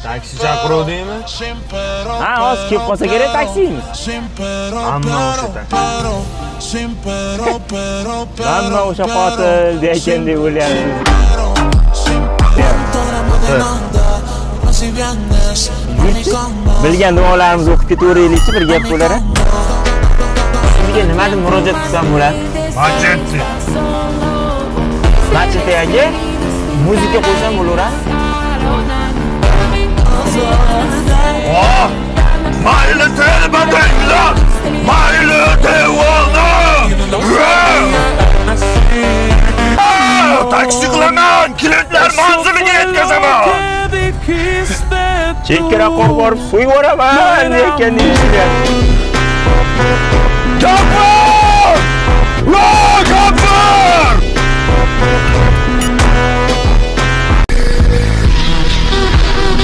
Taksi chaqiruvdingmi? Ha, hozir kelib qolsa kerak taksiyimiz. Ammo o'sha taksi. Hamma o'sha qotil degan deb o'ylayapsiz. Bilgan duolarimizni o'qib ketaveraylikchi, bir gap bo'lar. Sizga nima deb murojaat qilsam bo'ladi? Hojatchi. Machetaga muzika qo'ysam bo'laveradi. Oh! Mayli telbatinglar! Mayli devona! Taksi qilaman! Klientlar manziliga yetkazaman! Chekkaroqqa borib so'yib yuboraman degan deyishyapti. Gapir! Va gapir!